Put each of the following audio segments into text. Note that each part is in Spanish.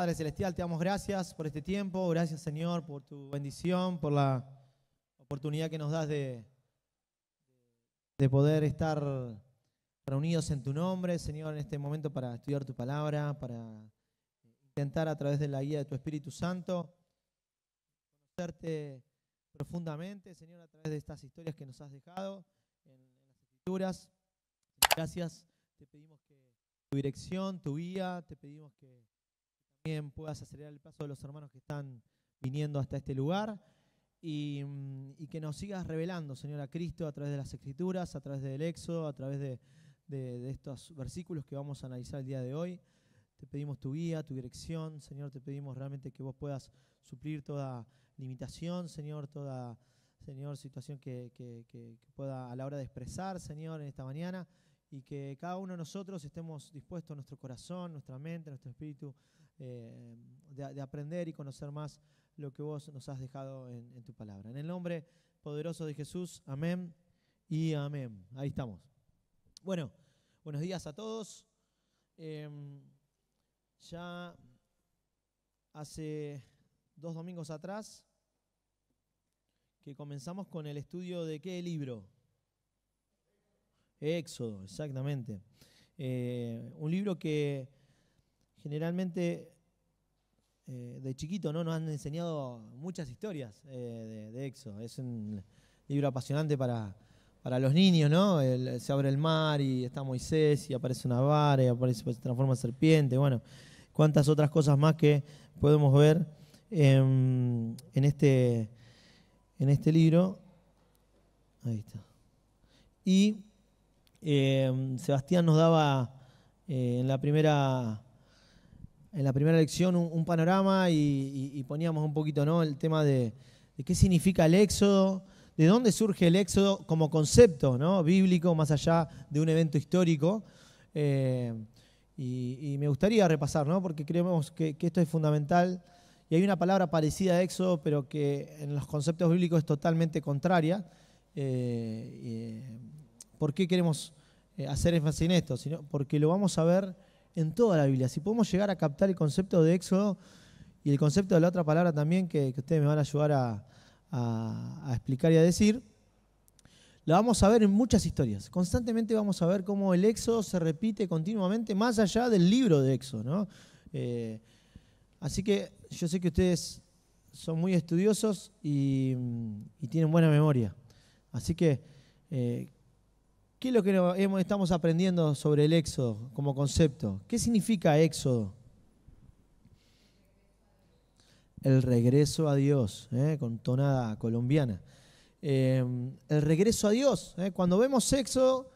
Padre Celestial, te damos gracias por este tiempo. Gracias, Señor, por tu bendición, por la oportunidad que nos das de poder estar reunidos en tu nombre, Señor, en este momento para estudiar tu palabra, para intentar a través de la guía de tu Espíritu Santo conocerte profundamente, Señor, a través de estas historias que nos has dejado en las Escrituras. Gracias, te pedimos que tu dirección, tu guía, te pedimos que también puedas acelerar el paso de los hermanos que están viniendo hasta este lugar y que nos sigas revelando, Señor, a Cristo a través de las Escrituras, a través del Éxodo, a través de estos versículos que vamos a analizar el día de hoy. Te pedimos tu guía, tu dirección, Señor, te pedimos realmente que vos puedas suplir toda limitación, Señor, toda, Señor, situación que pueda a la hora de expresar, Señor, en esta mañana, y que cada uno de nosotros estemos dispuestos, nuestro corazón, nuestra mente, nuestro espíritu, de aprender y conocer más lo que vos nos has dejado en tu palabra. En el nombre poderoso de Jesús, amén y amén. Ahí estamos. Bueno, buenos días a todos. Ya hace 2 domingos atrás que comenzamos con el estudio de ¿qué libro? Éxodo, exactamente. Un libro que generalmente de chiquito no nos han enseñado muchas historias de Éxodo. Es un libro apasionante para los niños, ¿no? Se abre el mar y está Moisés y aparece una vara y se transforma en serpiente. Bueno, cuántas otras cosas más que podemos ver en este libro. Ahí está. Y Sebastián nos daba en la primera lección un panorama y poníamos un poquito, ¿no?, el tema de qué significa el Éxodo, de dónde surge el Éxodo como concepto, ¿no?, bíblico, más allá de un evento histórico. Y me gustaría repasar, ¿no?, porque creemos que esto es fundamental. Y hay una palabra parecida a Éxodo, pero que en los conceptos bíblicos es totalmente contraria. ¿Por qué queremos hacer énfasis en esto? Porque lo vamos a ver en toda la Biblia. Si podemos llegar a captar el concepto de Éxodo y el concepto de la otra palabra también, que ustedes me van a ayudar a explicar y a decir, la vamos a ver en muchas historias. Constantemente vamos a ver cómo el Éxodo se repite continuamente, más allá del libro de Éxodo, ¿no? Así que yo sé que ustedes son muy estudiosos y tienen buena memoria. Así que, ¿qué es lo que estamos aprendiendo sobre el Éxodo como concepto? ¿Qué significa Éxodo? El regreso a Dios, con tonada colombiana. El regreso a Dios. Cuando vemos Éxodo,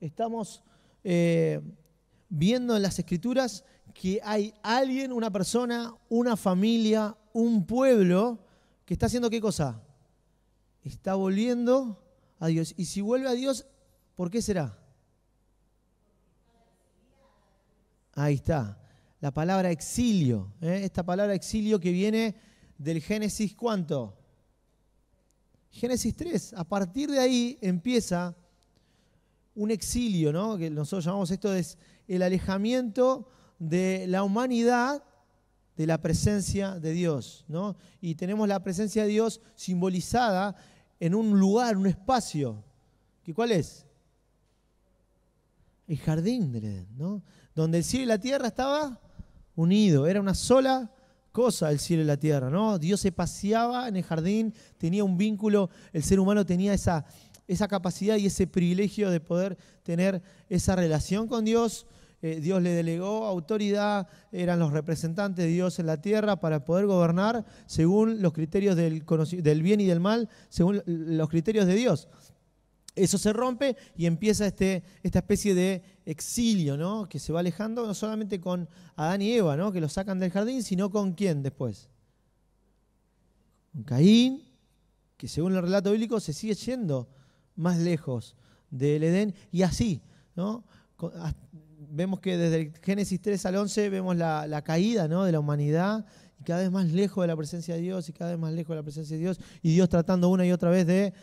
estamos viendo en las Escrituras que hay alguien, una persona, una familia, un pueblo que está haciendo ¿qué cosa? Está volviendo a Dios. Y si vuelve a Dios, ¿por qué será? Ahí está. La palabra exilio. Esta palabra exilio que viene del Génesis, ¿cuánto? Génesis 3. A partir de ahí empieza un exilio, ¿no?, que nosotros llamamos esto es el alejamiento de la humanidad de la presencia de Dios, ¿no? Y tenemos la presencia de Dios simbolizada en un lugar, un espacio. ¿Cuál es? El jardín del Edén, ¿no?, donde el cielo y la tierra estaban unidos, era una sola cosa el cielo y la tierra, ¿no? Dios se paseaba en el jardín, tenía un vínculo, el ser humano tenía esa capacidad y ese privilegio de poder tener esa relación con Dios. Dios le delegó autoridad, eran los representantes de Dios en la tierra para poder gobernar según los criterios del bien y del mal, según los criterios de Dios. Eso se rompe y empieza esta especie de exilio, ¿no?, que se va alejando no solamente con Adán y Eva, ¿no?, que los sacan del jardín, sino con ¿quién después? Con Caín, que según el relato bíblico se sigue yendo más lejos del Edén, y así, ¿no? Vemos que desde el Génesis 3 al 11 vemos la caída, ¿no?, de la humanidad, y cada vez más lejos de la presencia de Dios, y cada vez más lejos de la presencia de Dios, y Dios tratando una y otra vez de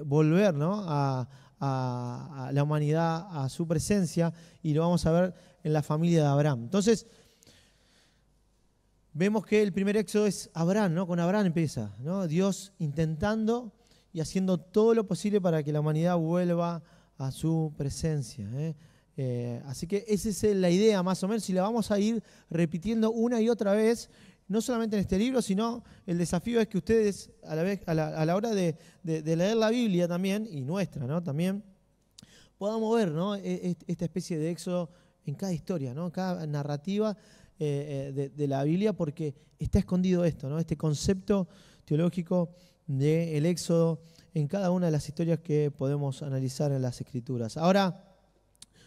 volver, ¿no?, a la humanidad a su presencia, y lo vamos a ver en la familia de Abraham. Entonces, vemos que el primer éxodo es Abraham, ¿no? Con Abraham empieza, ¿no? Dios intentando y haciendo todo lo posible para que la humanidad vuelva a su presencia, ¿eh? Así que esa es la idea más o menos, y la vamos a ir repitiendo una y otra vez, no solamente en este libro, sino el desafío es que ustedes a la hora de leer la Biblia también, y nuestra, ¿no? También, podamos ver, ¿no? Esta especie de éxodo en cada historia, ¿no? Cada narrativa de la Biblia, porque está escondido esto, ¿no? Este concepto teológico del éxodo en cada una de las historias que podemos analizar en las Escrituras. Ahora,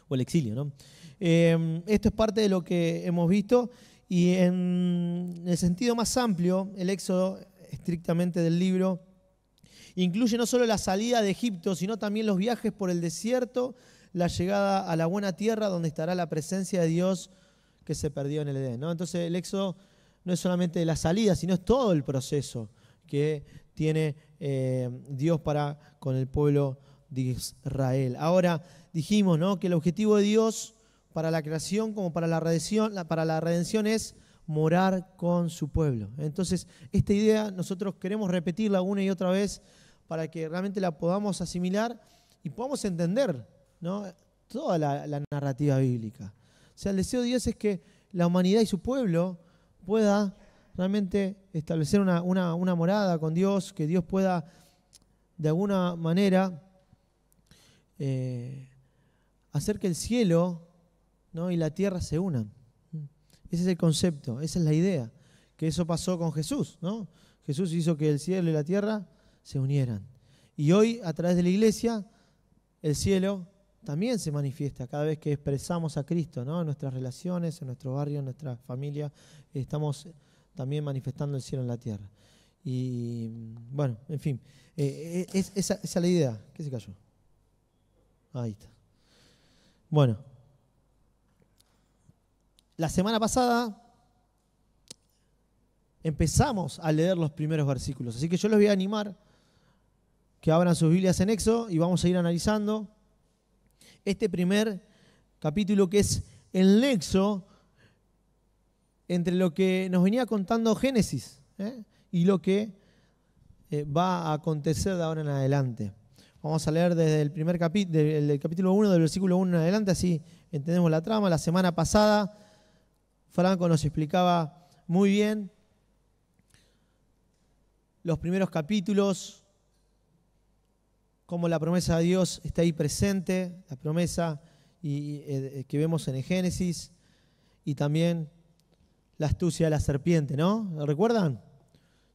o el exilio, ¿no? Esto es parte de lo que hemos visto, y en el sentido más amplio, el éxodo estrictamente del libro incluye no solo la salida de Egipto, sino también los viajes por el desierto, la llegada a la buena tierra donde estará la presencia de Dios que se perdió en el Edén, ¿no? Entonces el éxodo no es solamente la salida, sino es todo el proceso que tiene Dios para con el pueblo de Israel. Ahora dijimos, ¿no?, que el objetivo de Dios para la creación como para la redención es morar con su pueblo. Entonces esta idea nosotros queremos repetirla una y otra vez para que realmente la podamos asimilar y podamos entender, ¿no?, toda la narrativa bíblica. O sea, el deseo de Dios es que la humanidad y su pueblo pueda realmente establecer una morada con Dios, que Dios pueda de alguna manera hacer que el cielo, ¿no?, y la tierra se unan. Ese es el concepto, esa es la idea, que eso pasó con Jesús, ¿no? Jesús hizo que el cielo y la tierra se unieran. Y hoy, a través de la iglesia, el cielo también se manifiesta cada vez que expresamos a Cristo, ¿no? En nuestras relaciones, en nuestro barrio, en nuestra familia, estamos también manifestando el cielo en la tierra. Y bueno, en fin, esa es la idea. ¿Qué se cayó? Ahí está. Bueno, la semana pasada empezamos a leer los primeros versículos, así que yo les voy a animar que abran sus Biblias en Éxodo y vamos a ir analizando este primer capítulo, que es el nexo entre lo que nos venía contando Génesis, y lo que va a acontecer de ahora en adelante. Vamos a leer desde el primer del capítulo 1, del versículo 1 en adelante, así entendemos la trama. La semana pasada Franco nos explicaba muy bien los primeros capítulos, cómo la promesa de Dios está ahí presente, la promesa que vemos en el Génesis, y también la astucia de la serpiente, ¿no? ¿Lo recuerdan?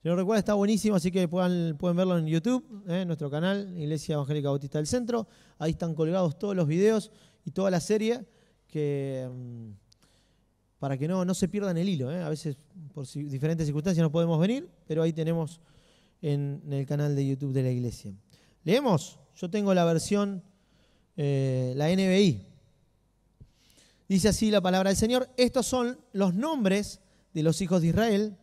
Si no lo recuerdan, está buenísimo, así que pueden verlo en YouTube, en nuestro canal, Iglesia Evangélica Bautista del Centro. Ahí están colgados todos los videos y toda la serie, para que no se pierdan el hilo. A veces, por diferentes circunstancias, no podemos venir, pero ahí tenemos en el canal de YouTube de la iglesia. ¿Leemos? Yo tengo la versión, la NBI. Dice así la palabra del Señor: estos son los nombres de los hijos de Israel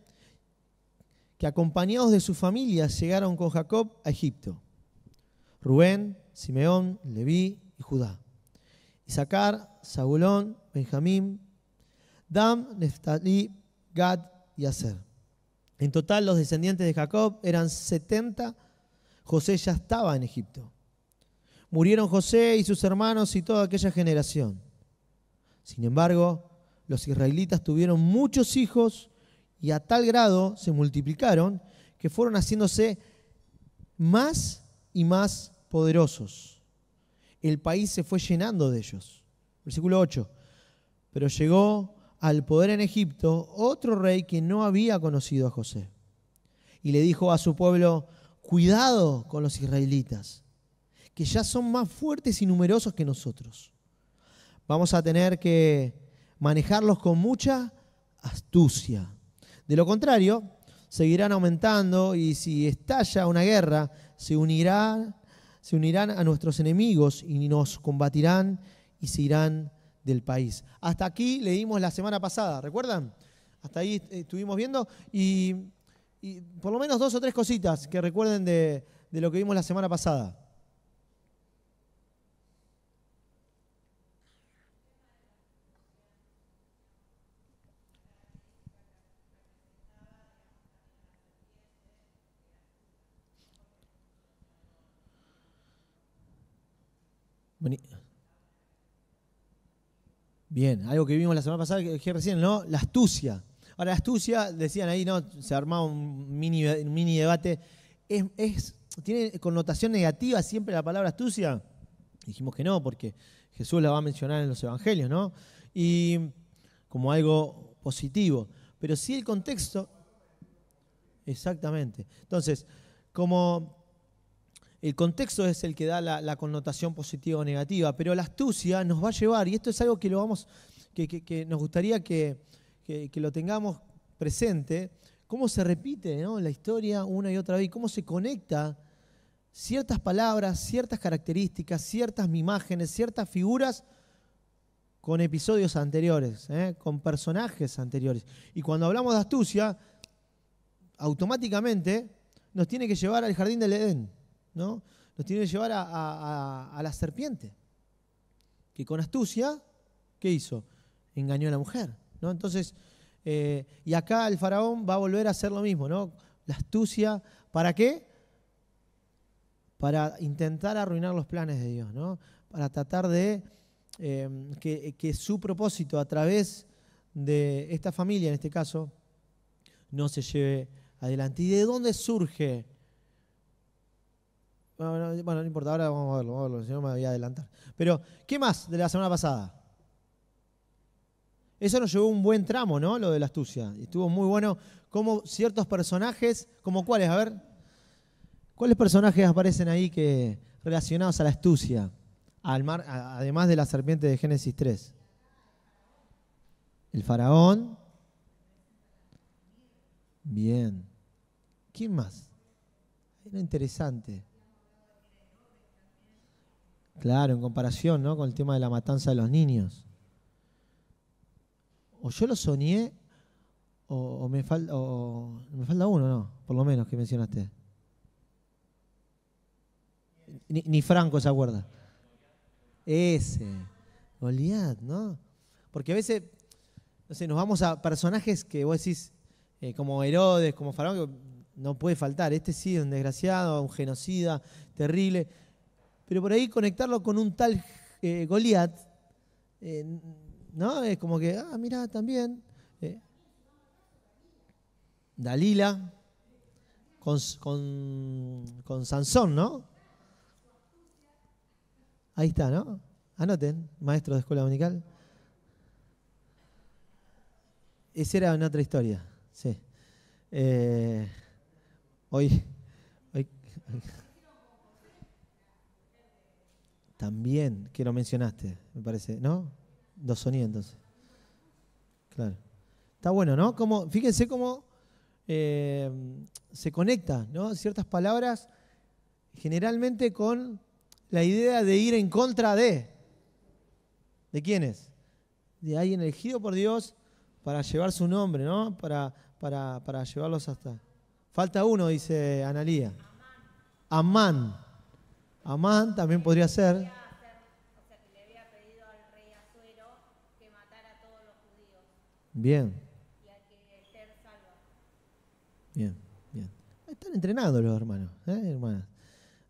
que, acompañados de sus familias, llegaron con Jacob a Egipto: Rubén, Simeón, Leví y Judá; Isaacar, Zabulón, Benjamín, Dan, Neftalí, Gad y Aser. En total, los descendientes de Jacob eran 70. José ya estaba en Egipto. Murieron José y sus hermanos y toda aquella generación. Sin embargo, los israelitas tuvieron muchos hijos, y a tal grado se multiplicaron que fueron haciéndose más y más poderosos. El país se fue llenando de ellos. Versículo 8. Pero llegó al poder en Egipto otro rey que no había conocido a José, y le dijo a su pueblo: cuidado con los israelitas, que ya son más fuertes y numerosos que nosotros. Vamos a tener que manejarlos con mucha astucia. De lo contrario, seguirán aumentando, y si estalla una guerra, se unirán a nuestros enemigos y nos combatirán y se irán del país. Hasta aquí leímos la semana pasada, ¿recuerdan? Hasta ahí estuvimos viendo, y por lo menos 2 o 3 cositas que recuerden de lo que vimos la semana pasada. Boni- Bien, algo que vimos la semana pasada que dije recién, ¿no? La astucia. Ahora, la astucia, decían ahí, ¿no? Se armaba un mini debate. ¿Tiene connotación negativa siempre la palabra astucia? Dijimos que no, porque Jesús la va a mencionar en los evangelios, ¿no? Y como algo positivo. Pero sí el contexto. Exactamente. Entonces, como el contexto es el que da la connotación positiva o negativa, pero la astucia nos va a llevar, y esto es algo que que nos gustaría que lo tengamos presente, cómo se repite, ¿no?, la historia una y otra vez, cómo se conecta ciertas palabras, ciertas características, ciertas imágenes, ciertas figuras con episodios anteriores, con personajes anteriores. Y cuando hablamos de astucia, automáticamente nos tiene que llevar al jardín del Edén, ¿no? Nos tiene que llevar a la serpiente, que con astucia, ¿qué hizo? Engañó a la mujer, ¿no? Entonces, y acá el faraón va a volver a hacer lo mismo, ¿no? La astucia, ¿para qué? Para intentar arruinar los planes de Dios, ¿no? Para tratar de que su propósito a través de esta familia, en este caso, no se lleve adelante. ¿Y de dónde surge? Bueno, no importa, ahora vamos a verlo, si no me voy a adelantar. Pero, ¿qué más de la semana pasada? Eso nos llevó un buen tramo, ¿no? Lo de la astucia. Estuvo muy bueno cómo ciertos personajes, ¿como cuáles? A ver, ¿cuáles personajes aparecen ahí relacionados a la astucia? Además de la serpiente de Génesis 3. El faraón. Bien. ¿Quién más? Era interesante. Claro, en comparación, ¿no?, con el tema de la matanza de los niños. O yo lo soñé, o me falta uno, ¿no? Por lo menos que mencionaste. Ni Franco se acuerda. Ese, Goliat, ¿no? Porque a veces, no sé, nos vamos a personajes que vos decís, como Herodes, como Faraón, que no puede faltar. Este sí es un desgraciado, un genocida, terrible. Pero por ahí conectarlo con un tal Goliat, ¿no? Es como que, mirá, también. Dalila con Sansón, ¿no? Ahí está, ¿no? Anoten, maestros de escuela dominical. Esa era en otra historia, sí. Hoy también, que lo mencionaste, me parece, ¿no? Dos sonidos, entonces. Claro. Está bueno, ¿no? Fíjense cómo se conecta, ¿no?, ciertas palabras generalmente con la idea de ir en contra ¿de quiénes? De alguien elegido por Dios para llevar su nombre, ¿no? Para llevarlos hasta... Falta uno, dice Analía. Amán. Amán también podría ser. Bien. Bien, bien. Están entrenando los hermanos, hermanas.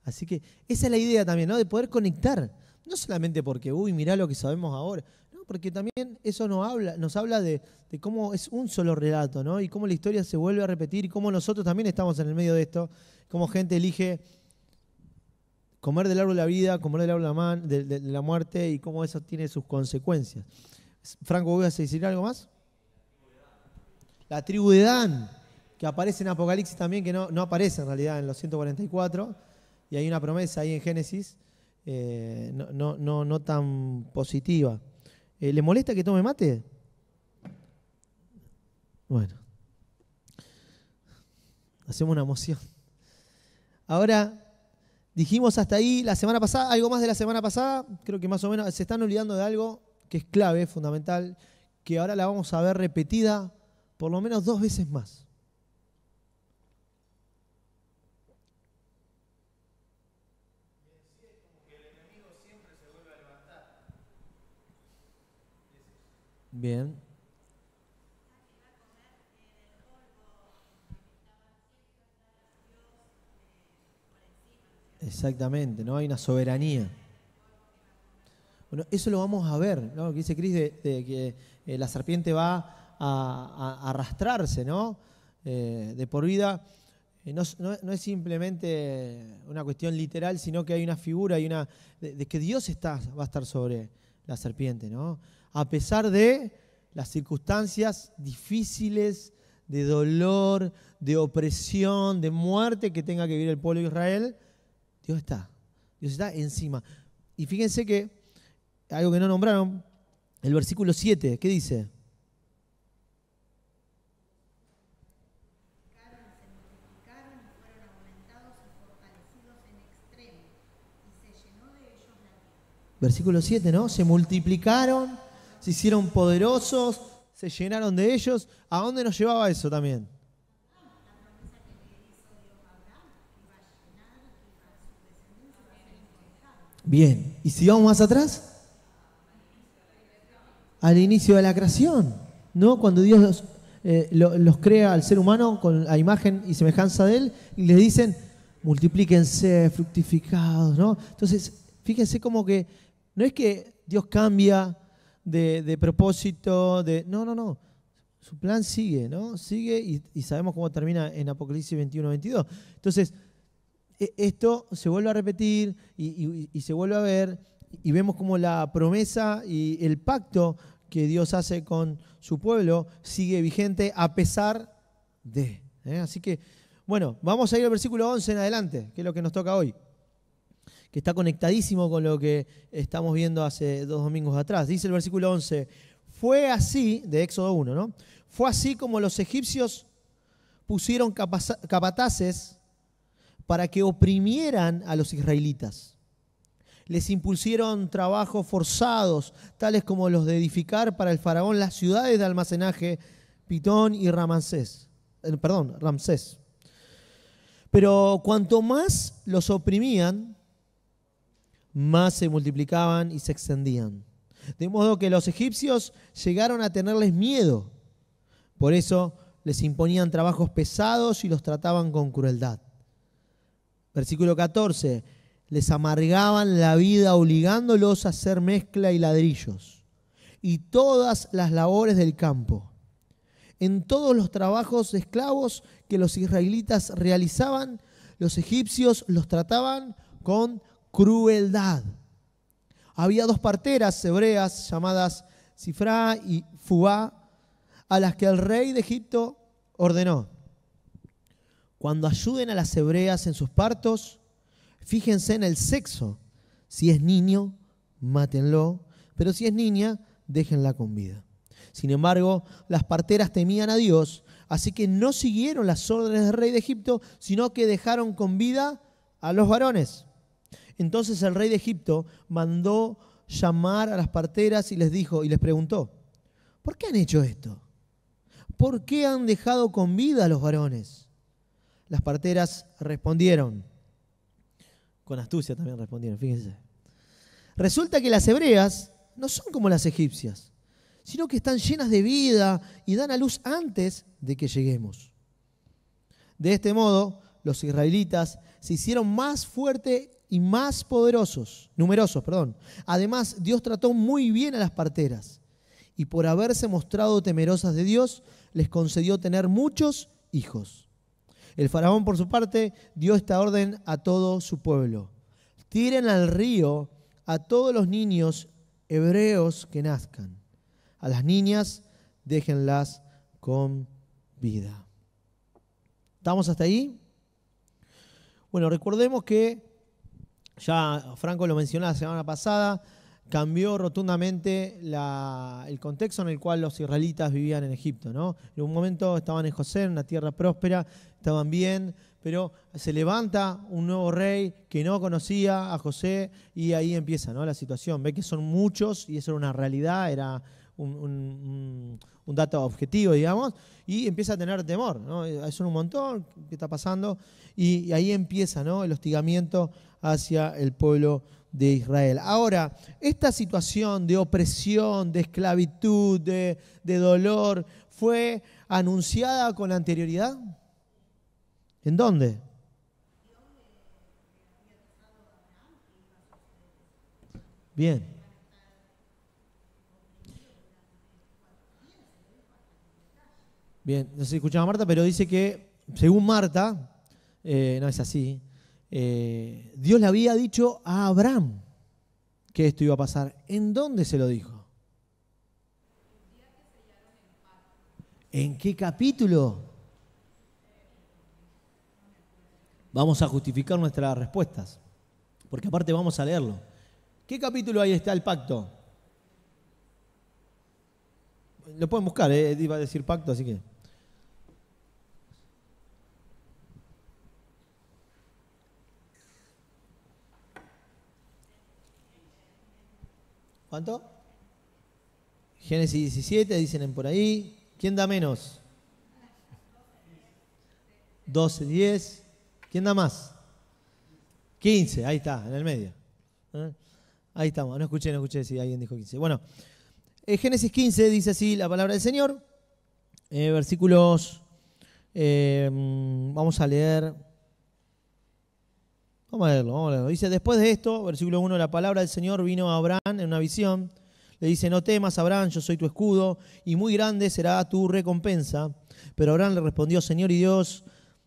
Así que esa es la idea también, ¿no? De poder conectar. No solamente porque, mirá lo que sabemos ahora. No, porque también eso nos habla de cómo es un solo relato, ¿no? Y cómo la historia se vuelve a repetir y cómo nosotros también estamos en el medio de esto. Cómo gente elige comer del árbol de la vida, comer del árbol de la muerte y cómo eso tiene sus consecuencias. Franco, ¿voy a decir algo más? La tribu de Dan, que aparece en Apocalipsis también, que no aparece en realidad en los 144, y hay una promesa ahí en Génesis no tan positiva. ¿Le molesta que tome mate? Bueno, hacemos una moción. Ahora, dijimos hasta ahí la semana pasada, algo más de la semana pasada, creo que más o menos se están olvidando de algo que es clave, fundamental, que ahora la vamos a ver repetida por lo menos 2 veces más. Bien. Exactamente, ¿no? Hay una soberanía. Bueno, eso lo vamos a ver, ¿no? Que dice Cris de que la serpiente va a arrastrarse, ¿no? De por vida. No es simplemente una cuestión literal, sino que hay una figura de que Dios va a estar sobre la serpiente, ¿no? A pesar de las circunstancias difíciles, de dolor, de opresión, de muerte que tenga que vivir el pueblo de Israel, Dios está encima. Y fíjense que, algo que no nombraron, el versículo 7, ¿qué dice? Versículo 7, ¿no? Se multiplicaron, se hicieron poderosos, se llenaron de ellos. ¿A dónde nos llevaba eso también? Bien, ¿y si vamos más atrás? Al inicio de la creación, ¿no? Cuando Dios los crea al ser humano con la imagen y semejanza de Él y les dicen, multiplíquense, fructificados, ¿no? Entonces, fíjense como que no es que Dios cambia de propósito, no. Su plan sigue, ¿no? Sigue y sabemos cómo termina en Apocalipsis 21-22. Entonces, esto se vuelve a repetir y se vuelve a ver y vemos como la promesa y el pacto que Dios hace con su pueblo sigue vigente a pesar de. Así que, bueno, vamos a ir al versículo 11 en adelante, que es lo que nos toca hoy, que está conectadísimo con lo que estamos viendo hace 2 domingos atrás. Dice el versículo 11, fue así, de Éxodo 1, ¿no? Fue así como los egipcios pusieron capataces para que oprimieran a los israelitas. Les impusieron trabajos forzados, tales como los de edificar para el faraón las ciudades de almacenaje Pitón y Ramsés. Pero cuanto más los oprimían, más se multiplicaban y se extendían. De modo que los egipcios llegaron a tenerles miedo. Por eso les imponían trabajos pesados y los trataban con crueldad. Versículo 14. Les amargaban la vida obligándolos a hacer mezcla y ladrillos y todas las labores del campo. En todos los trabajos de esclavos que los israelitas realizaban, los egipcios los trataban con crueldad. Había 2 parteras hebreas llamadas Sifrá y Fubá, a las que el rey de Egipto ordenó: cuando ayuden a las hebreas en sus partos, fíjense en el sexo. Si es niño, mátenlo, pero si es niña, déjenla con vida. Sin embargo, las parteras temían a Dios, así que no siguieron las órdenes del rey de Egipto, sino que dejaron con vida a los varones. Entonces el rey de Egipto mandó llamar a las parteras y les preguntó: ¿por qué han hecho esto? ¿Por qué han dejado con vida a los varones? Las parteras respondieron, con astucia también respondieron, fíjense. Resulta que las hebreas no son como las egipcias, sino que están llenas de vida y dan a luz antes de que lleguemos. De este modo, los israelitas se hicieron más fuertes y más numerosos. Además, Dios trató muy bien a las parteras y por haberse mostrado temerosas de Dios, les concedió tener muchos hijos. El faraón, por su parte, dio esta orden a todo su pueblo: tiren al río a todos los niños hebreos que nazcan. A las niñas, déjenlas con vida. ¿Estamos hasta ahí? Bueno, recordemos que, ya Franco lo mencionó la semana pasada, cambió rotundamente el contexto en el cual los israelitas vivían en Egipto, ¿no? En un momento estaban en José, en una tierra próspera, estaban bien, pero se levanta un nuevo rey que no conocía a José y ahí empieza, ¿no?, la situación. Ve que son muchos y eso era una realidad, era un dato objetivo, digamos, y empieza a tener temor, ¿no? Son un montón, ¿qué está pasando? Y ahí empieza, ¿no?, el hostigamiento hacia el pueblo de Israel. Ahora, esta situación de opresión, de esclavitud, de dolor, ¿fue anunciada con anterioridad? ¿En dónde? Bien. Bien, no sé si escuchaba a Marta, pero dice que, según Marta, no es así, Dios le había dicho a Abraham que esto iba a pasar. ¿En dónde se lo dijo? ¿En qué capítulo? Vamos a justificar nuestras respuestas, porque aparte vamos a leerlo. ¿Qué capítulo ahí está el pacto? Lo pueden buscar, iba a decir pacto, así que... ¿Cuánto? Génesis 17, dicen por ahí. ¿Quién da menos? 12, 10. ¿Quién da más? 15, ahí está, en el medio. Ahí estamos, no escuché si alguien dijo 15. Bueno, Génesis 15 dice así la palabra del Señor. Versículos, vamos a leer. Vamos a leerlo. Dice, después de esto, versículo 1, la palabra del Señor vino a Abraham en una visión. Le dice, no temas, Abraham, yo soy tu escudo, y muy grande será tu recompensa. Pero Abraham le respondió, Señor y Dios,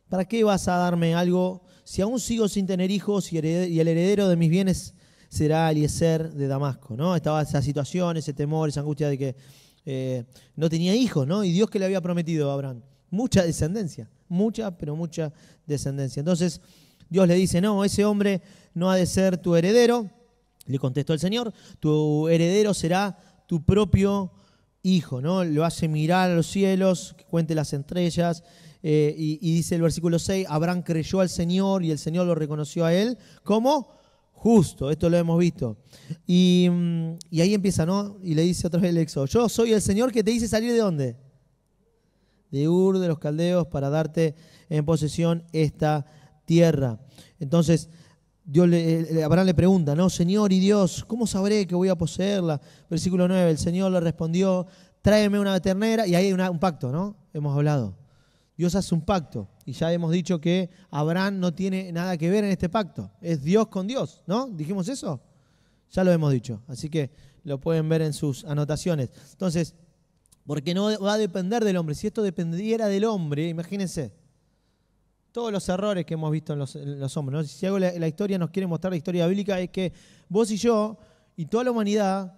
¿para qué vas a darme algo si aún sigo sin tener hijos y el heredero de mis bienes será Eliezer de Damasco? ¿No? Estaba esa situación, ese temor, esa angustia de que no tenía hijos, ¿no? Y Dios que le había prometido a Abraham. Mucha descendencia, pero mucha descendencia. Entonces Dios le dice, no, ese hombre no ha de ser tu heredero. Le contestó el Señor, tu heredero será tu propio hijo, ¿no? Lo hace mirar a los cielos, que cuente las estrellas. Y dice el versículo 6, Abraham creyó al Señor y el Señor lo reconoció a él como justo. Esto lo hemos visto. Y ahí empieza, ¿no? Y le dice otra vez el Éxodo, yo soy el Señor que te hice salir ¿de dónde? De Ur, de los Caldeos, para darte en posesión esta tierra. Entonces, Abraham le pregunta, ¿no? Señor y Dios, ¿cómo sabré que voy a poseerla? Versículo 9, el Señor le respondió, tráeme una ternera, y ahí hay un pacto, ¿no? Hemos hablado. Dios hace un pacto, y ya hemos dicho que Abraham no tiene nada que ver en este pacto. Es Dios con Dios, ¿no? ¿Dijimos eso? Ya lo hemos dicho, así que lo pueden ver en sus anotaciones. Entonces, porque no va a depender del hombre. Si esto dependiera del hombre, imagínense, todos los errores que hemos visto en los hombres, ¿no? Si algo la historia nos quiere mostrar, la historia bíblica, es que vos y yo y toda la humanidad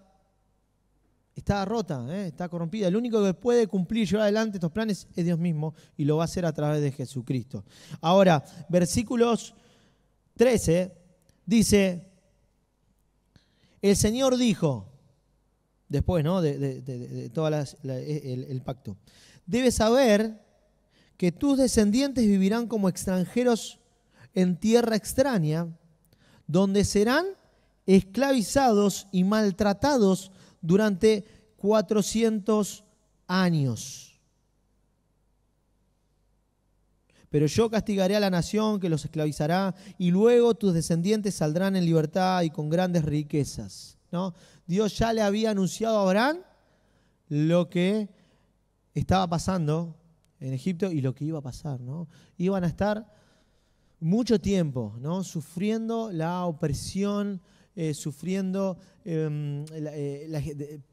está rota, está corrompida. El único que puede cumplir y llevar adelante estos planes es Dios mismo y lo va a hacer a través de Jesucristo. Ahora, versículos 13 dice, el Señor dijo, después, ¿no? de todo el pacto, debes saber que tus descendientes vivirán como extranjeros en tierra extraña, donde serán esclavizados y maltratados durante 400 años. Pero yo castigaré a la nación que los esclavizará, y luego tus descendientes saldrán en libertad y con grandes riquezas, ¿no? Dios ya le había anunciado a Abraham lo que estaba pasando en Egipto y lo que iba a pasar, ¿no? Iban a estar mucho tiempo, ¿no? Sufriendo la opresión, sufriendo de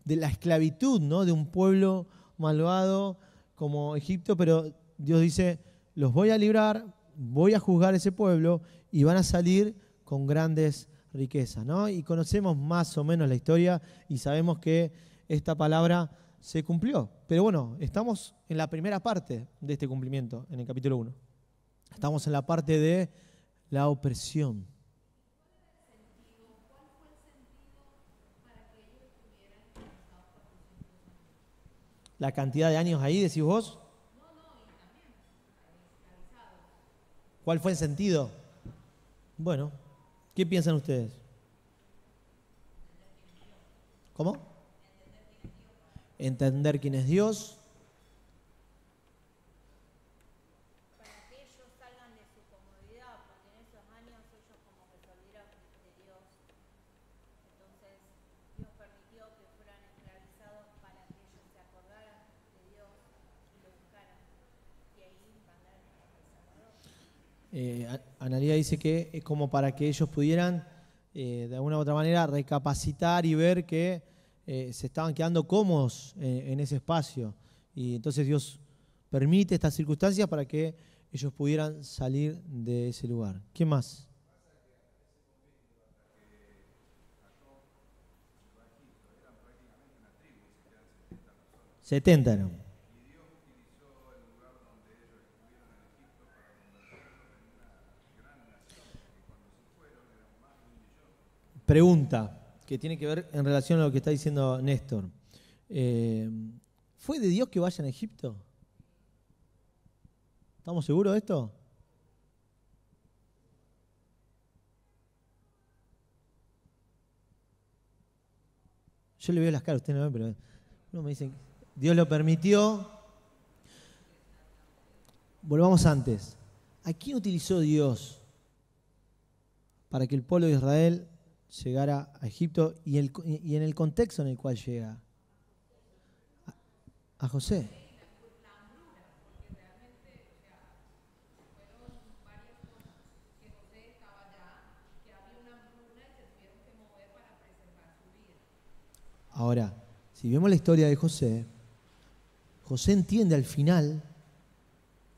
la esclavitud, ¿no? De un pueblo malvado como Egipto, pero Dios dice, los voy a librar, voy a juzgar ese pueblo y van a salir con grandes riquezas, ¿no? Y conocemos más o menos la historia y sabemos que esta palabra se cumplió. Pero bueno, estamos en la primera parte de este cumplimiento, en el capítulo 1. Estamos en la parte de la opresión. ¿Cuál fue el sentido para que ellos estuvieran esclavizados por 400 años? ¿La cantidad de años ahí, decís vos? No, y también esclavizados. ¿Cuál fue el sentido? Bueno, ¿qué piensan ustedes? ¿Cómo? Entender quién es Dios. Para que ellos salgan de su comodidad, porque en esos años ellos como que se olvidaron de Dios. Entonces Dios permitió que fueran esclavizados para que ellos se acordaran de Dios y lo buscaran. Y ahí mandaron al Salvador. Analía dice que es como para que ellos pudieran de alguna u otra manera recapacitar y ver que se estaban quedando cómodos en ese espacio. Y entonces Dios permite estas circunstancias para que ellos pudieran salir de ese lugar. ¿Qué más? 70 eran. Pregunta que tiene que ver en relación a lo que está diciendo Néstor. ¿Fue de Dios que vayan a Egipto? ¿Estamos seguros de esto? Yo le veo las caras, usted no ve, pero uno me dice, Dios lo permitió. Volvamos antes. ¿A quién utilizó Dios para que el pueblo de Israel llegara a Egipto y en el contexto en el cual llega? A José. Ahora, si vemos la historia de José, José entiende al final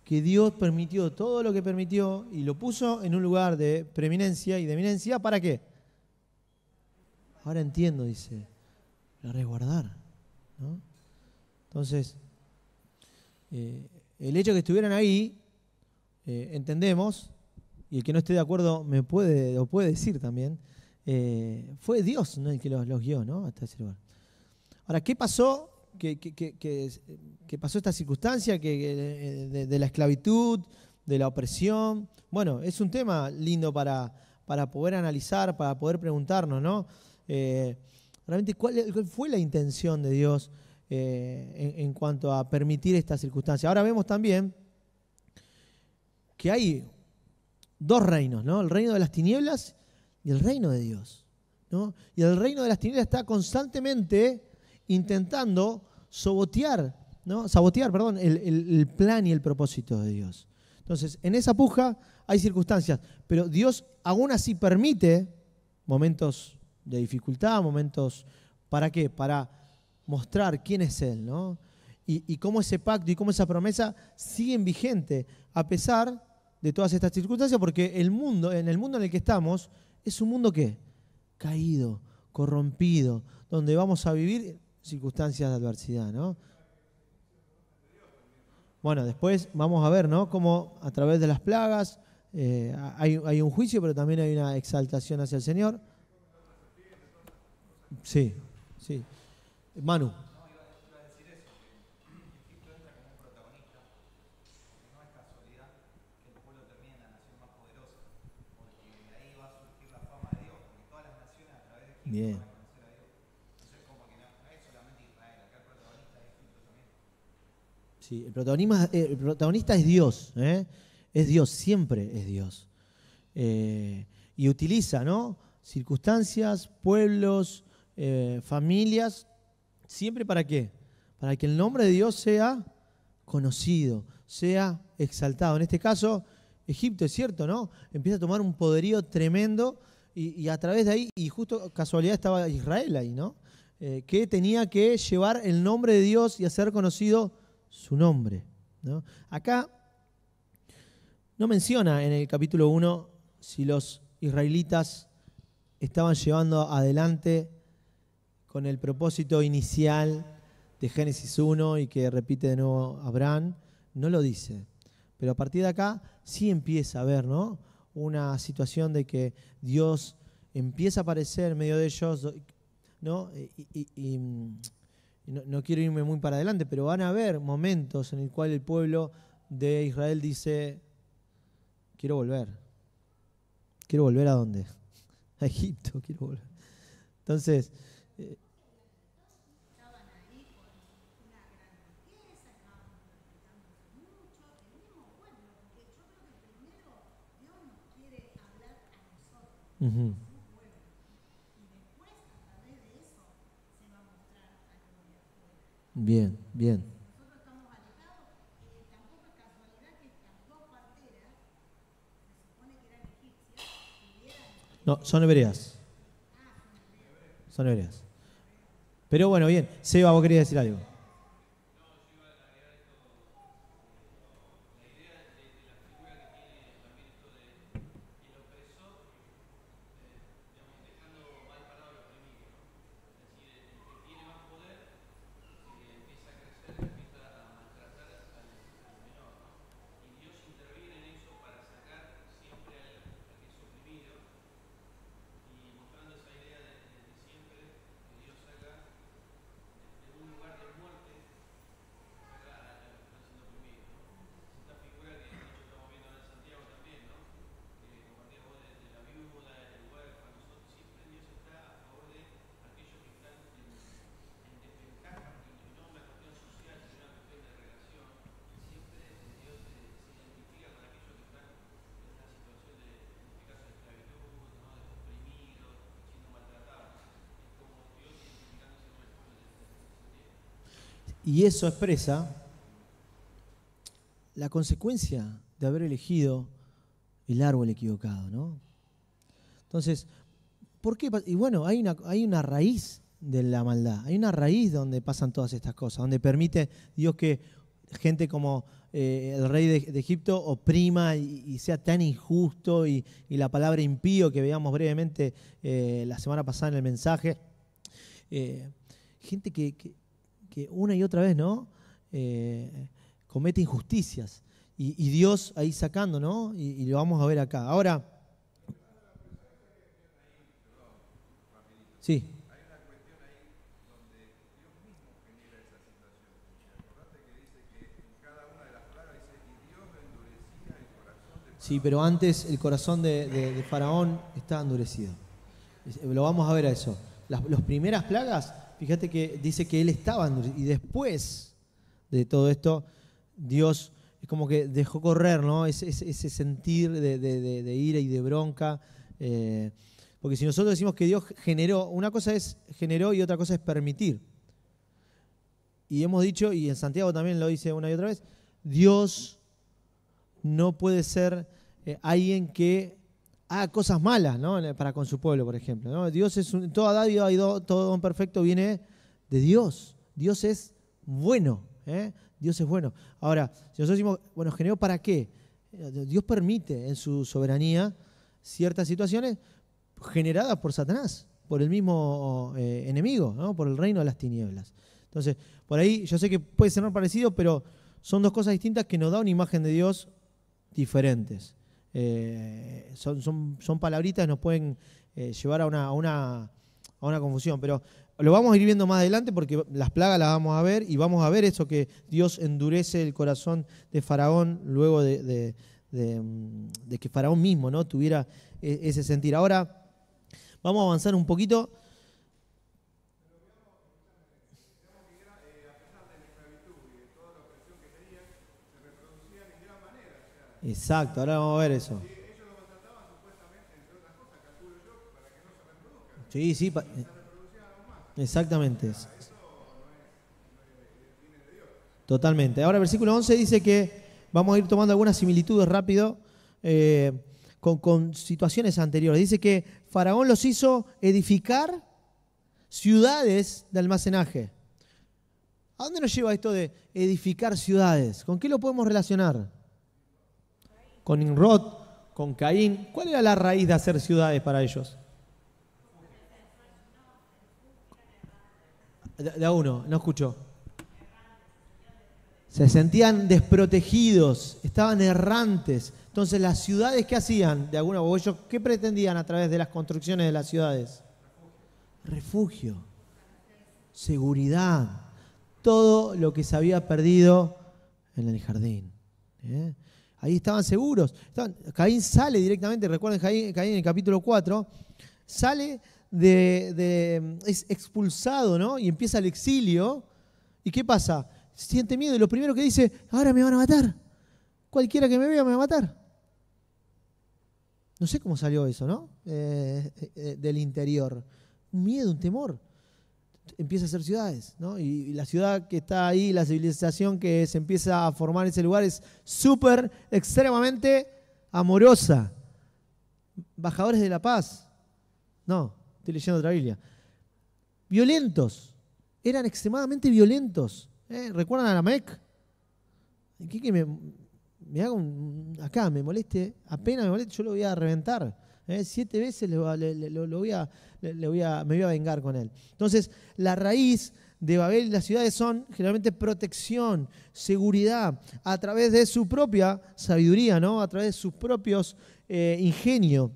que Dios permitió todo lo que permitió y lo puso en un lugar de preeminencia y de eminencia. ¿Para qué? Ahora entiendo, dice, para resguardar, ¿no? Entonces, el hecho de que estuvieran ahí, entendemos, y el que no esté de acuerdo lo puede decir también, fue Dios, ¿no?, el que los guió, ¿no?, hasta ese lugar. Ahora, ¿qué pasó? ¿Qué pasó esta circunstancia de la esclavitud, de la opresión? Bueno, es un tema lindo para poder analizar, para poder preguntarnos, ¿no? Realmente, ¿cuál fue la intención de Dios en cuanto a permitir esta circunstancia? Ahora vemos también que hay dos reinos, ¿no? El reino de las tinieblas y el reino de Dios, ¿no? Y el reino de las tinieblas está constantemente intentando sabotear el plan y el propósito de Dios. Entonces, en esa puja hay circunstancias, pero Dios aún así permite momentos de dificultad, momentos, ¿para qué? Para mostrar quién es Él, ¿no? Y cómo ese pacto y cómo esa promesa siguen vigente a pesar de todas estas circunstancias, porque en el mundo en el que estamos es un mundo ¿qué? Caído, corrompido, donde vamos a vivir circunstancias de adversidad, ¿no? Bueno, después vamos a ver, ¿no?, cómo a través de las plagas hay un juicio, pero también hay una exaltación hacia el Señor. Sí, sí. Manu. Bien. Sí, el protagonista es Dios, ¿eh? Es Dios, siempre es Dios. Y utiliza, ¿no?, circunstancias, pueblos, familias, siempre ¿para qué? Para que el nombre de Dios sea conocido, sea exaltado. En este caso, Egipto, es cierto, ¿no? Empieza a tomar un poderío tremendo y a través de ahí, y justo casualidad estaba Israel ahí, ¿no? Que tenía que llevar el nombre de Dios y hacer conocido su nombre, ¿no? Acá no menciona en el capítulo 1 si los israelitas estaban llevando adelante con el propósito inicial de Génesis 1 y que repite de nuevo Abraham, no lo dice. Pero a partir de acá sí empieza a haber, ¿no?, una situación de que Dios empieza a aparecer en medio de ellos, ¿no? No quiero irme muy para adelante, pero van a haber momentos en el cual el pueblo de Israel dice, quiero volver. ¿Quiero volver a dónde? A Egipto, quiero volver. Entonces, Estaban ahí con una gran riqueza, estaban multiplicándose mucho, el mismo pueblo, porque yo creo que primero Dios nos quiere hablar a nosotros, uh-huh. su pueblo, y después a través de eso se va a mostrar a los de afuera. Bien, bien. Nosotros estamos alejados, tampoco es casualidad que estas dos parteras, se supone que eran egipcias, vivieran. No, son hebreas. Son hebreas. Pero bueno, bien. Seba, vos querías decir algo. Y eso expresa la consecuencia de haber elegido el árbol equivocado, ¿no? Entonces, ¿por qué? Y bueno, hay una raíz de la maldad, hay una raíz donde pasan todas estas cosas, donde permite Dios que gente como el rey de Egipto oprima y sea tan injusto, y la palabra impío que veíamos brevemente la semana pasada en el mensaje, gente que una y otra vez, ¿no? Comete injusticias, y Dios ahí sacando, ¿no? Y lo vamos a ver acá. Ahora, sí. Sí, pero antes el corazón de Faraón estaba endurecido. Lo vamos a ver a eso. Las primeras plagas, fíjate que dice que él estaba endurecido. Y después de todo esto, Dios es como que dejó correr, ¿no? Ese sentir de ira y de bronca. Porque si nosotros decimos que Dios generó, una cosa es generó y otra cosa es permitir. Y hemos dicho, y en Santiago también lo dice una y otra vez, Dios no puede ser alguien que haga cosas malas, ¿no? Para con su pueblo, por ejemplo, ¿no? Dios es toda dádiva y todo don perfecto viene de Dios. Dios es bueno, ¿eh? Dios es bueno. Ahora, si nosotros decimos, bueno, ¿generó para qué? Dios permite en su soberanía ciertas situaciones generadas por Satanás, por el mismo enemigo, ¿no? Por el reino de las tinieblas. Entonces, por ahí yo sé que puede ser parecido, pero son dos cosas distintas que nos da una imagen de Dios diferentes. Son palabritas que nos pueden llevar a una confusión, pero lo vamos a ir viendo más adelante porque las plagas las vamos a ver, y vamos a ver eso que Dios endurece el corazón de Faraón luego de que Faraón mismo, ¿no? Tuviera ese sentir. Ahora vamos a avanzar un poquito. Exacto, ahora vamos a ver eso. Sí, sí, exactamente. Totalmente. Ahora el versículo 11 dice que vamos a ir tomando algunas similitudes rápido con situaciones anteriores. Dice que Faraón los hizo edificar ciudades de almacenaje. ¿A dónde nos lleva esto de edificar ciudades? ¿Con qué lo podemos relacionar? Con Nimrod, con Caín. ¿Cuál era la raíz de hacer ciudades para ellos? De a uno, no escuchó. Se sentían desprotegidos, estaban errantes. Entonces, las ciudades, ¿qué hacían? De alguna o ellos, ¿qué pretendían a través de las construcciones de las ciudades? Refugio, seguridad, todo lo que se había perdido en el jardín. Ahí estaban seguros. Caín sale directamente, recuerden Caín en el capítulo 4, sale es expulsado, ¿no? Y empieza el exilio. ¿Y qué pasa? Siente miedo y lo primero que dice, ahora me van a matar. Cualquiera que me vea me va a matar. No sé cómo salió eso, ¿no? Del interior. Un miedo, un temor. Empieza a hacer ciudades, ¿no? Y la ciudad que está ahí, la civilización que se empieza a formar en ese lugar es súper, extremadamente amorosa. Bajadores de la paz. No, estoy leyendo otra Biblia. Violentos. Eran extremadamente violentos. ¿Recuerdan a Lamec? Que me haga acá, me moleste, apenas me moleste, yo lo voy a reventar. 7 veces me voy a vengar con él. Entonces, la raíz de Babel y las ciudades son generalmente protección, seguridad, a través de su propia sabiduría, ¿no? A través de sus propios ingenio.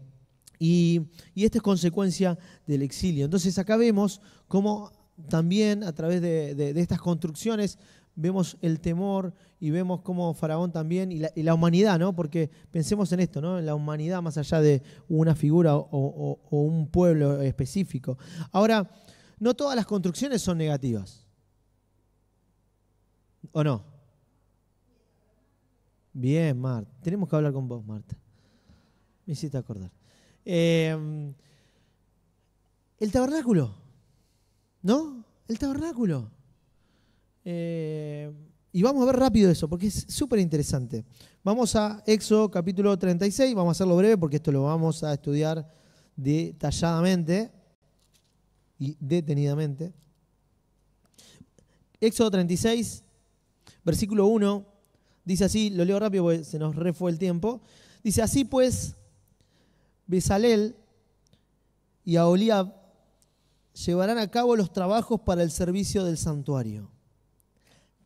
Y esto es consecuencia del exilio. Entonces, acá vemos cómo también a través de estas construcciones vemos el temor y vemos cómo Faraón también y la humanidad, ¿no? Porque pensemos en esto, ¿no? En la humanidad más allá de una figura o un pueblo específico. Ahora, no todas las construcciones son negativas. ¿O no? Bien, Marta. Tenemos que hablar con vos, Marta. Me hiciste acordar. El tabernáculo, ¿no? El tabernáculo. Y vamos a ver rápido eso, porque es súper interesante. Vamos a Éxodo capítulo 36, vamos a hacerlo breve porque esto lo vamos a estudiar detalladamente y detenidamente. Éxodo 36, versículo 1, dice así, lo leo rápido porque se nos refue el tiempo. Dice, así pues, Bezalel y Aholiab llevarán a cabo los trabajos para el servicio del santuario,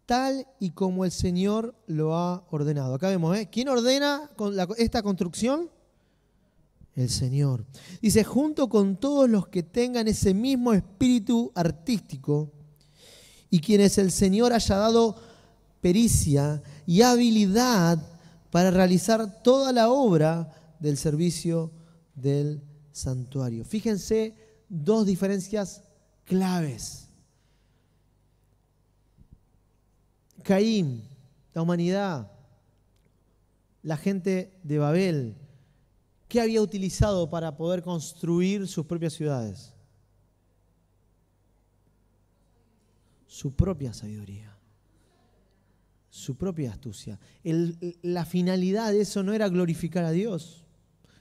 tal y como el Señor lo ha ordenado. Acá vemos, ¿quién ordena esta construcción? El Señor. Dice, junto con todos los que tengan ese mismo espíritu artístico y quienes el Señor haya dado pericia y habilidad para realizar toda la obra del servicio del santuario. Fíjense, dos diferencias claves. Caín, la humanidad, la gente de Babel, ¿qué había utilizado para poder construir sus propias ciudades? Su propia sabiduría, su propia astucia. La finalidad de eso no era glorificar a Dios,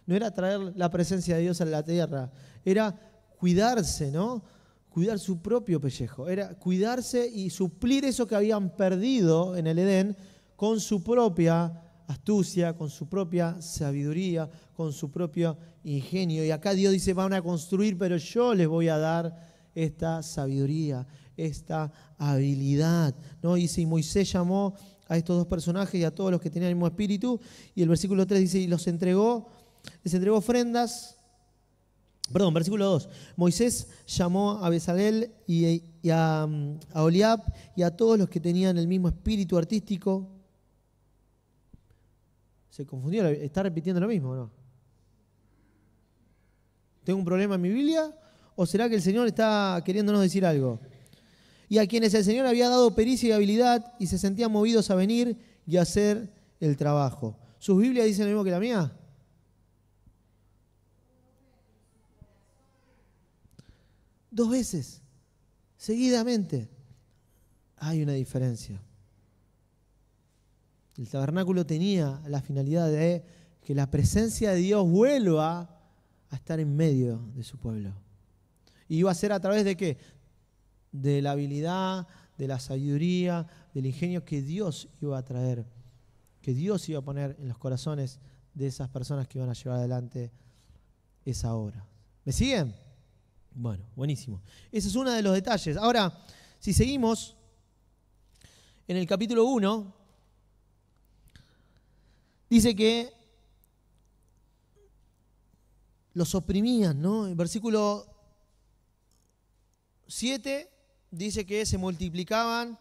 no era traer la presencia de Dios a la tierra, era cuidarse, ¿no? Cuidar su propio pellejo, era cuidarse y suplir eso que habían perdido en el Edén con su propia astucia, con su propia sabiduría, con su propio ingenio. Y acá Dios dice, van a construir, pero yo les voy a dar esta sabiduría, esta habilidad, ¿no? Dice, y Moisés llamó a estos dos personajes y a todos los que tenían el mismo espíritu, y el versículo 3 dice, y les entregó ofrendas. Perdón, versículo 2. Moisés llamó a Bezalel y a Aholiab y a todos los que tenían el mismo espíritu artístico. ¿Se confundió? ¿Está repitiendo lo mismo o no? ¿Tengo un problema en mi Biblia? ¿O será que el Señor está queriéndonos decir algo? Y a quienes el Señor había dado pericia y habilidad y se sentían movidos a venir y a hacer el trabajo. ¿Sus Biblias dicen lo mismo que la mía? Dos veces, seguidamente. Hay una diferencia. El tabernáculo tenía la finalidad de que la presencia de Dios vuelva a estar en medio de su pueblo. Y iba a ser a través de ¿qué? De la habilidad, de la sabiduría, del ingenio que Dios iba a traer, que Dios iba a poner en los corazones de esas personas que iban a llevar adelante esa obra. ¿Me siguen? Bueno, buenísimo. Ese es uno de los detalles. Ahora, si seguimos en el capítulo 1, dice que los oprimían, ¿no? El versículo 7 dice que se multiplicaban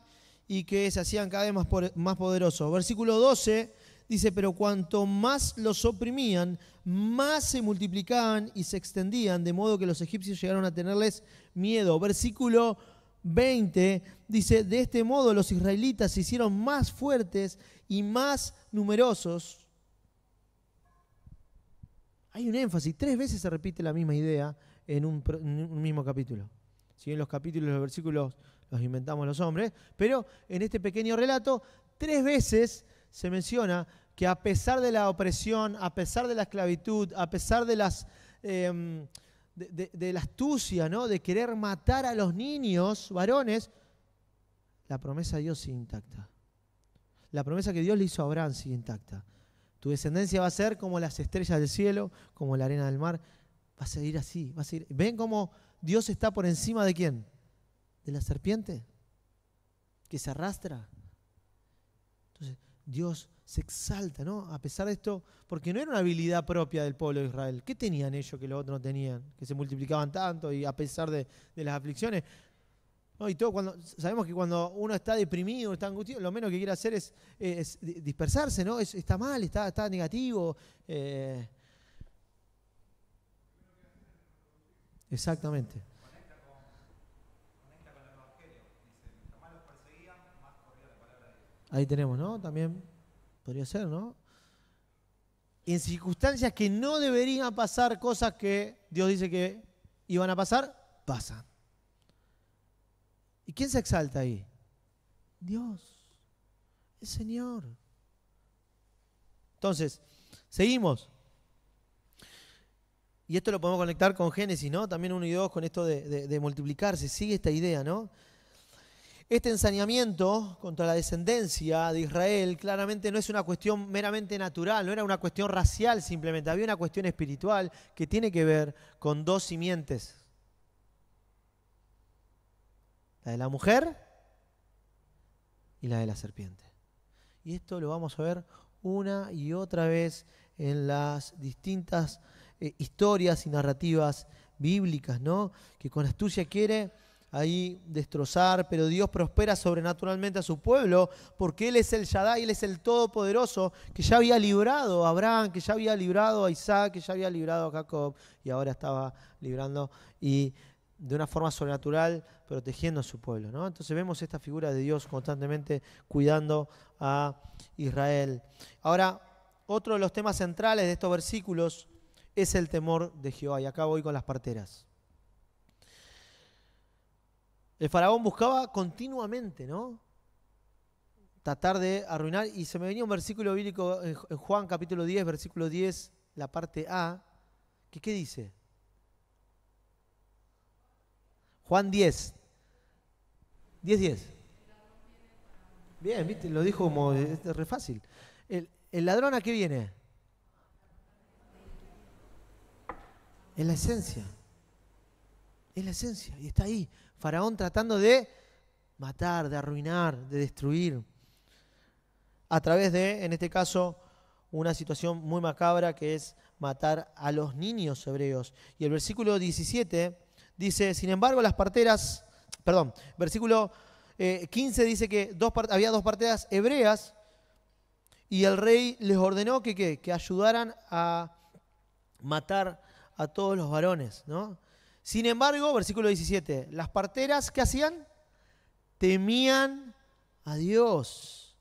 y que se hacían cada vez más poderosos. Versículo 12 dice, pero cuanto más los oprimían, más se multiplicaban y se extendían, de modo que los egipcios llegaron a tenerles miedo. Versículo 20 dice, de este modo los israelitas se hicieron más fuertes y más numerosos. Hay un énfasis, 3 veces se repite la misma idea en un mismo capítulo. Si bien los capítulos y los versículos los inventamos los hombres, pero en este pequeño relato 3 veces se menciona que a pesar de la opresión, a pesar de la esclavitud, a pesar de la astucia, ¿no? De querer matar a los niños varones, la promesa de Dios sigue intacta. La promesa que Dios le hizo a Abraham sigue intacta. Tu descendencia va a ser como las estrellas del cielo, como la arena del mar. Va a seguir así, va a seguir. ¿Ven cómo Dios está por encima de quién? ¿De la serpiente? Que se arrastra. Entonces, Dios se exalta, ¿no? A pesar de esto, porque no era una habilidad propia del pueblo de Israel. ¿Qué tenían ellos que los otros no tenían? Que se multiplicaban tanto y a pesar de las aflicciones. No, y todo sabemos que cuando uno está deprimido, está angustiado, lo menos que quiere hacer es dispersarse, ¿no? Está mal, está negativo. Exactamente. Conecta con el Evangelio. Dice, mientras más los perseguían, más corría la palabra de Dios. Ahí tenemos, ¿no? También podría ser, ¿no? En circunstancias que no deberían pasar, cosas que Dios dice que iban a pasar, pasan. ¿Y quién se exalta ahí? Dios, el Señor. Entonces, seguimos. Y esto lo podemos conectar con Génesis, ¿no? También 1 y 2 con esto de multiplicarse. Sigue esta idea, ¿no? Este ensañamiento contra la descendencia de Israel claramente no es una cuestión meramente natural, no era una cuestión racial simplemente, había una cuestión espiritual que tiene que ver con dos simientes. La de la mujer y la de la serpiente. Y esto lo vamos a ver una y otra vez en las distintas historias y narrativas bíblicas, ¿no? Que con astucia quiere ahí destrozar, pero Dios prospera sobrenaturalmente a su pueblo porque Él es el Shaddai, Él es el Todopoderoso que ya había librado a Abraham, que ya había librado a Isaac, que ya había librado a Jacob y ahora estaba librando y de una forma sobrenatural protegiendo a su pueblo, ¿no? Entonces vemos esta figura de Dios constantemente cuidando a Israel. Ahora, otro de los temas centrales de estos versículos es el temor de Jehová. Y acá voy con las parteras. El faraón buscaba continuamente, ¿no? Tratar de arruinar. Y se me venía un versículo bíblico en Juan capítulo 10, versículo 10, la parte A, que ¿qué dice? Juan 10. 10. Bien, ¿viste? Lo dijo como, es re fácil. ¿El ladrón a qué viene? Es la esencia. Es la esencia. Y está ahí. Faraón tratando de matar, de arruinar, de destruir. A través de, en este caso, una situación muy macabra que es matar a los niños hebreos. Y el versículo 17 dice, sin embargo, las parteras, versículo 15 dice que había dos parteras hebreas y el rey les ordenó que ayudaran a matar a todos los varones, ¿no? Sin embargo, versículo 17, las parteras, ¿qué hacían? Temían a Dios.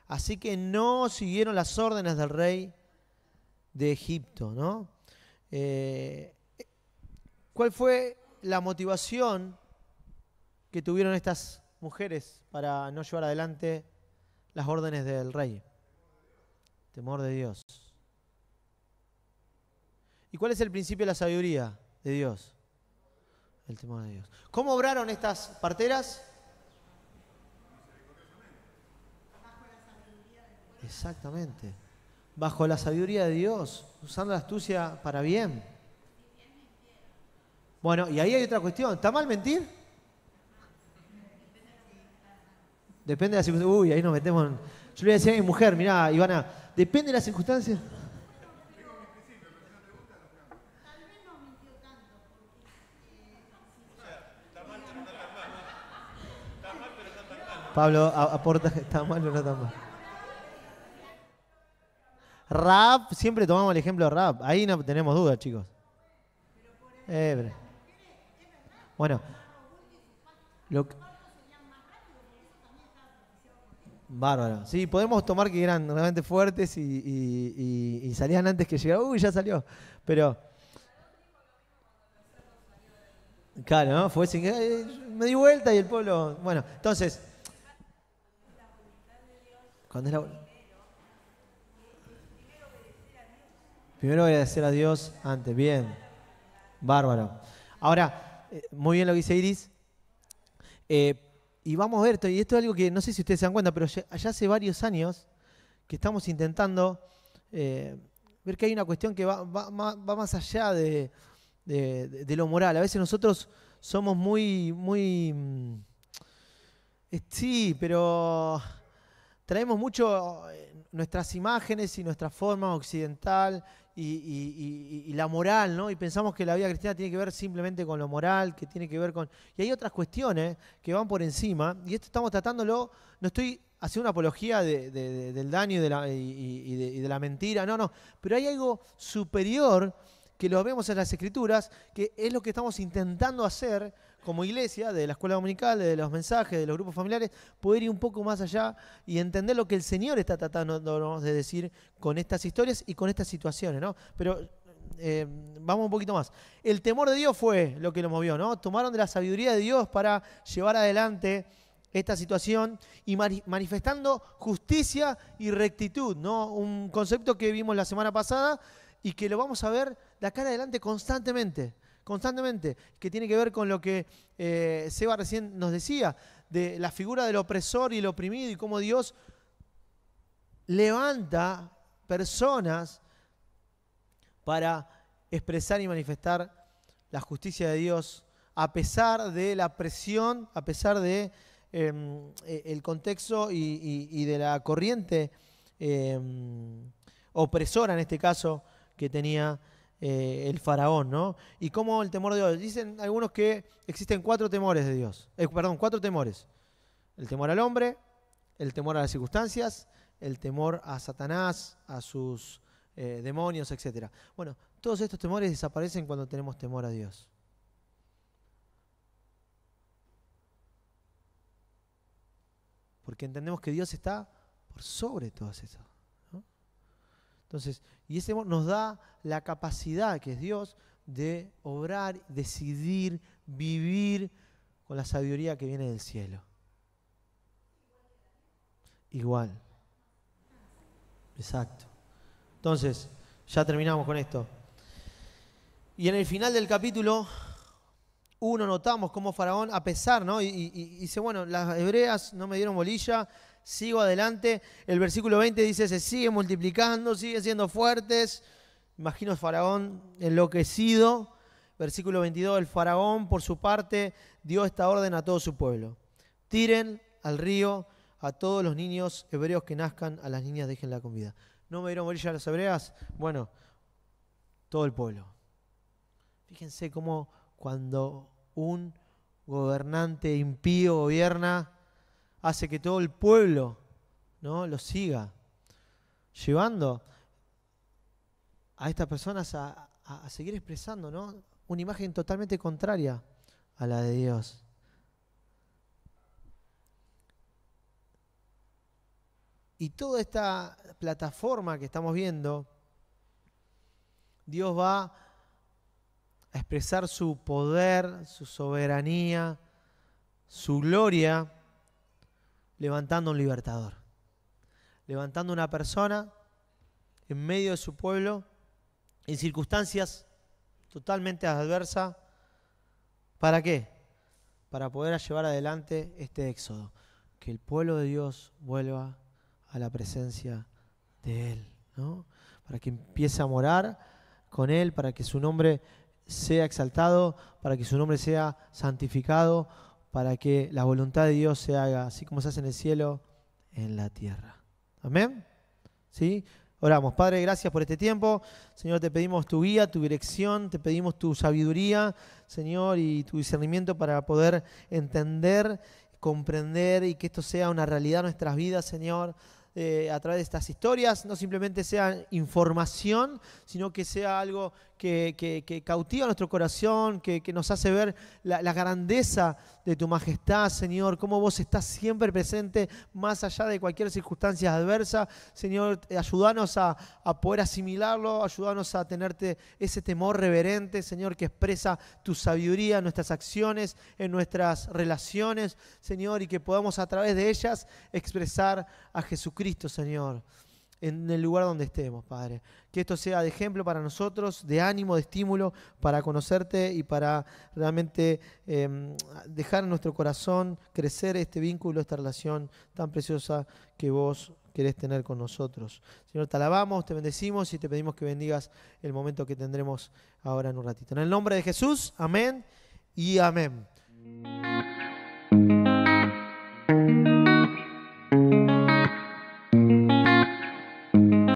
Así que no siguieron las órdenes del rey de Egipto, ¿no? ¿Cuál fue la motivación que tuvieron estas mujeres para no llevar adelante las órdenes del rey? Temor de Dios. ¿Y cuál es el principio de la sabiduría de Dios? El temor de Dios. ¿Cómo obraron estas parteras? Exactamente. Bajo la sabiduría de Dios, usando la astucia para bien. Bueno, y ahí hay otra cuestión. ¿Está mal mentir? Depende de las circunstancias. Uy, ahí nos metemos en... Yo le decía a mi mujer, mirá, Ivana, depende de las circunstancias. Pablo aporta que está mal o no está mal. Rahab, siempre tomamos el ejemplo de Rahab. Ahí no tenemos dudas, chicos. Bueno, bárbaro. Sí, podemos tomar que eran realmente fuertes y salían antes que llegara. Uy, ya salió. Pero, claro, ¿no? Fue sin que me di vuelta y el pueblo... Bueno, entonces... Cuando es la... Primero obedecer a Dios antes. Bien. Bárbaro. Ahora, muy bien lo que dice Iris. Y vamos a ver, y esto es algo que no sé si ustedes se dan cuenta, pero ya hace varios años que estamos intentando ver que hay una cuestión que va más allá de lo moral. A veces nosotros somos muy sí, pero traemos mucho nuestras imágenes y nuestra forma occidental y la moral, ¿no? Y pensamos que la vida cristiana tiene que ver simplemente con lo moral, que tiene que ver con... Y hay otras cuestiones que van por encima, y esto estamos tratándolo, no estoy haciendo una apología del daño y de la mentira, no, pero hay algo superior que lo vemos en las Escrituras, que es lo que estamos intentando hacer como iglesia, de la escuela dominical, de los mensajes, de los grupos familiares, poder ir un poco más allá y entender lo que el Señor está tratando de decir con estas historias y con estas situaciones, ¿no? Pero vamos un poquito más. El temor de Dios fue lo que lo movió, ¿no? Tomaron de la sabiduría de Dios para llevar adelante esta situación y manifestando justicia y rectitud, ¿no? Un concepto que vimos la semana pasada y que lo vamos a ver de acá en adelante constantemente, que tiene que ver con lo que Seba recién nos decía, de la figura del opresor y el oprimido y cómo Dios levanta personas para expresar y manifestar la justicia de Dios a pesar de la presión, a pesar de el contexto y de la corriente opresora, en este caso, que tenía el faraón, ¿no? Y cómo el temor de Dios. Dicen algunos que existen 4 temores de Dios. 4 temores. El temor al hombre, el temor a las circunstancias, el temor a Satanás, a sus demonios, etc. Bueno, todos estos temores desaparecen cuando tenemos temor a Dios. Porque entendemos que Dios está por sobre todo eso, ¿no? Entonces, y ese temor nos da la capacidad, que es Dios, de obrar, decidir, vivir con la sabiduría que viene del cielo. Igual. Exacto. Entonces, ya terminamos con esto. Y en el final del capítulo 1 notamos cómo Faraón, a pesar, ¿no? Y dice, bueno, las hebreas no me dieron bolilla, sigo adelante. El versículo 20 dice, se siguen multiplicando, siguen siendo fuertes. Imagino el Faraón enloquecido. Versículo 22, el Faraón, por su parte, dio esta orden a todo su pueblo. Tiren al río a todos los niños hebreos que nazcan, a las niñas déjenla con vida. ¿No me dieron bolilla a las hebreas? Bueno, todo el pueblo. Fíjense cómo cuando un gobernante impío gobierna, hace que todo el pueblo, ¿no?, lo siga, llevando a estas personas a seguir expresando, ¿no?, una imagen totalmente contraria a la de Dios. Y toda esta plataforma que estamos viendo, Dios va a expresar su poder, su soberanía, su gloria, levantando un libertador, levantando una persona en medio de su pueblo, en circunstancias totalmente adversas. ¿Para qué? Para poder llevar adelante este éxodo, que el pueblo de Dios vuelva a la presencia de Él, ¿no? Para que empiece a morar con Él, para que su nombre sea exaltado, para que su nombre sea santificado, para que la voluntad de Dios se haga, así como se hace en el cielo, en la tierra. ¿Amén? ¿Sí? Oramos. Padre, gracias por este tiempo. Señor, te pedimos tu guía, tu dirección, te pedimos tu sabiduría, Señor, y tu discernimiento para poder entender, comprender y que esto sea una realidad en nuestras vidas, Señor. A través de estas historias, no simplemente sea información, sino que sea algo que cautiva nuestro corazón, que nos hace ver la grandeza de tu majestad, Señor, cómo vos estás siempre presente más allá de cualquier circunstancia adversa. Señor, ayúdanos a poder asimilarlo, ayúdanos a tenerte ese temor reverente, Señor, que expresa tu sabiduría en nuestras acciones, en nuestras relaciones, Señor, y que podamos a través de ellas expresar a Jesucristo, Señor, en el lugar donde estemos, Padre. Que esto sea de ejemplo para nosotros, de ánimo, de estímulo, para conocerte y para realmente dejar en nuestro corazón crecer este vínculo, esta relación tan preciosa que vos querés tener con nosotros. Señor, te alabamos, te bendecimos y te pedimos que bendigas el momento que tendremos ahora en un ratito. En el nombre de Jesús, amén y amén.